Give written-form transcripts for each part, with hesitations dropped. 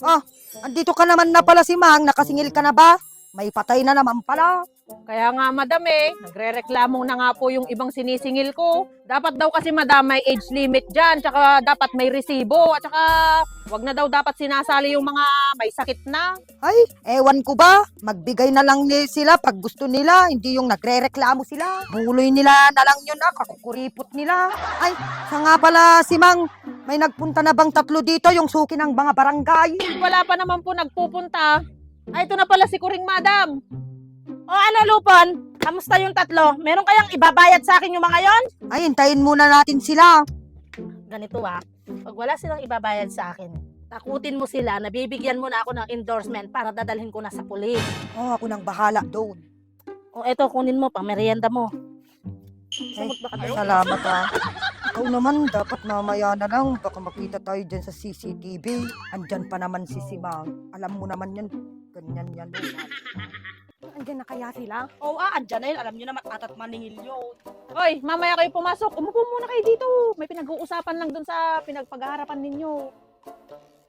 Ah, andito ka naman na pala si Mang. Nakasingil ka na ba? May patay na naman pala. Kaya nga madam nagrereklamo na nga po yung ibang sinisingil ko. Dapat daw kasi madam may age limit dyan, tsaka dapat may resibo, at tsaka wag na daw dapat sinasali yung mga may sakit na. Ay, ewan ko ba? Magbigay na lang sila pag gusto nila, hindi yung nagrereklamo sila. Buloy nila na lang yun kakukuripot nila. Ay, sa nga pala si Mang, may nagpunta na bang 3 dito yung suki ng mga barangay? Wala pa naman po nagpupunta. Ay, ito na pala si Kuring madam. O ano, Lupon? Kamusta yung 3? Meron kayang ibabayad sa akin yung mga yon? Ay, hintayin muna natin sila. Ganito pag wala silang ibabayad sa akin, takutin mo sila, nabibigyan mo na ako ng endorsement para dadalhin ko na sa pulis. Oh, ako nang bahala doon. O eto, kunin mo, pang merienda mo. Ay, salamat Ikaw naman, dapat mamaya na lang. Baka makita tayo dyan sa CCTV. Andyan pa naman si Simang. Alam mo naman yan. Ganyan yan. Andyan na kaya sila? Oo, andyan na yun. Alam nyo naman, atat maningil yun. Hoy, mamaya kayo pumasok. Umupo muna kayo dito. May pinag-uusapan lang dun sa pinagpag-harapan ninyo.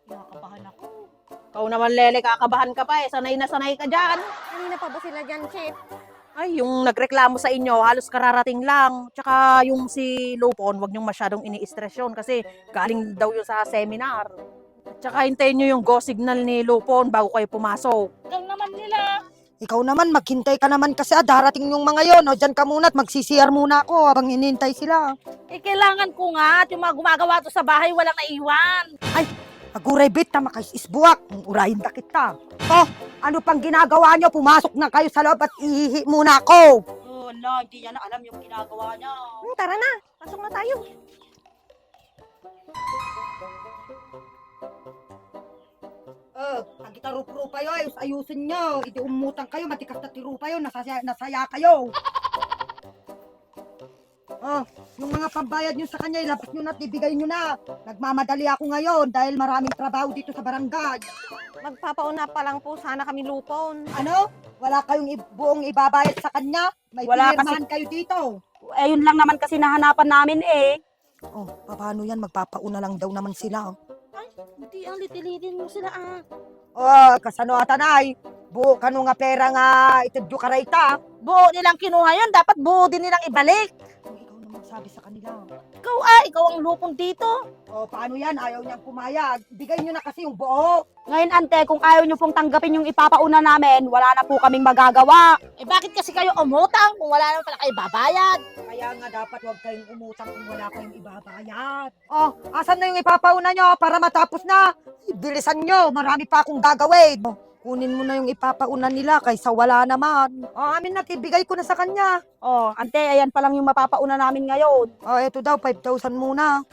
Nakakabahan ako. Ikaw naman, Lele, kakabahan ka pa Sanay na sanay ka dyan. Kanina pa ba sila dyan, Chip? Ay, yung nagreklamo sa inyo, halos kararating lang. Tsaka yung si Lupon, wag niyong masyadong ini-stress yun kasi galing daw yun sa seminar. Tsaka hintayin niyo yung go signal ni Lupon bago kayo pumasok. Gang naman nila. Ikaw naman, maghintay ka naman kasi darating yung mga yon. O, dyan ka muna at magsisiyar muna ako habang hinintay sila. Kailangan ko nga at yung mga gumagawa to sa bahay walang naiwan. Aguray bit na makaisbuak. Urahin na kita. Oh, ano pang ginagawa nyo? Pumasok na kayo sa loob at ihihi muna ako. Oh, no, hindi niya na alam yung ginagawa niya. Tara na, pasok na tayo. Ang gitarup-rupa yun, ayusin nyo. Hindi umutang kayo, matikas na tirupa yun, nasaya kayo. Yung mga pambayad nyo sa kanya, ilabas nyo na at ibigay nyo na. Nagmamadali ako ngayon dahil maraming trabaho dito sa barangay. Magpapauna pa lang po sana kami Lupon. Ano? Wala kayong buong ibabayad sa kanya? May Wala pinirmahan kayo dito. Eh, yun lang naman kasi nahanapan namin eh. Oh, paano yan? Magpapauna lang daw naman sila. Hindi ang litilidin mo sila Oh, kasano atanay? Buo kanu nga pera nga itudyo ka rayta. Buo nilang kinuha yun, dapat buo din nilang ibalik. Ikaw naman sabi sa kanila. Ikaw ang lupon dito. Oh, paano yan? Ayaw niyang pumayag. Bigay niyo na kasi yung buo. Ngayon ante, kung ayaw nyo pong tanggapin yung ipapauna namin, wala na po kaming magagawa. Eh bakit kasi kayo umutang kung wala naman pala kayo babayad? Kaya nga dapat huwag kayong umutang kung wala kayong ibabayad. Oh, asan na yung ipapauna nyo para matapos na? Bilisan nyo, marami pa akong gagawin. Oh, kunin mo na yung ipapauna nila kaysa wala naman. Oh, amin na, ibigay ko na sa kanya. Oh, ante, ayan pa lang yung mapapauna namin ngayon. Oh, eto daw, 5,000 muna.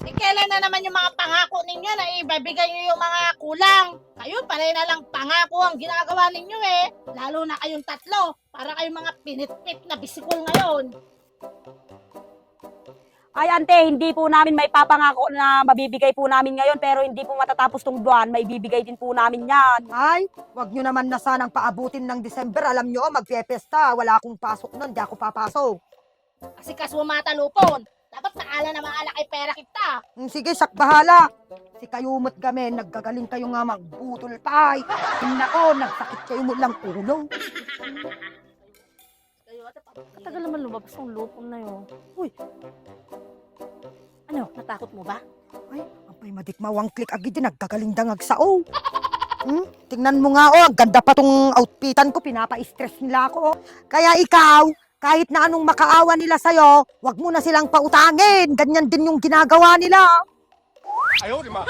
Eh, kailan na naman yung mga pangako ninyo na ibabigay nyo yung mga kulang? Kayo, panay na lang pangako ang ginagawa ninyo eh. Lalo na kayong 3, para kayong mga pinitpit na bisikol ngayon. Ay, ante, hindi po namin may papangako na mabibigay po namin ngayon, pero hindi po matatapos tong buwan, may bibigay din po namin yan. Ay, wag nyo naman na sanang paabutin ng December. Alam nyo, magpepesta. Wala akong pasok nun, di ako papasok. Kasi kasumata lupon, dapat naala na maala kay pera kita. Sige, sakbahala. Si kayumot kami, naggagaling kayo nga magbutol pa. Nako, nagsakit kayo mo lang ulo. Tagal naman lumabas yung lupon na yun. Uy! Ano, natakot mo ba? Ay, apay madikmawang click agad din, naggagaling dangag sa tingnan mo nga ang ganda pa tong outfitan ko, pinapa-stress nila ako. Kaya ikaw, kahit na anong makaawa nila sa'yo, wag mo na silang pautangin. Ganyan din yung ginagawa nila. Ayaw, di ma.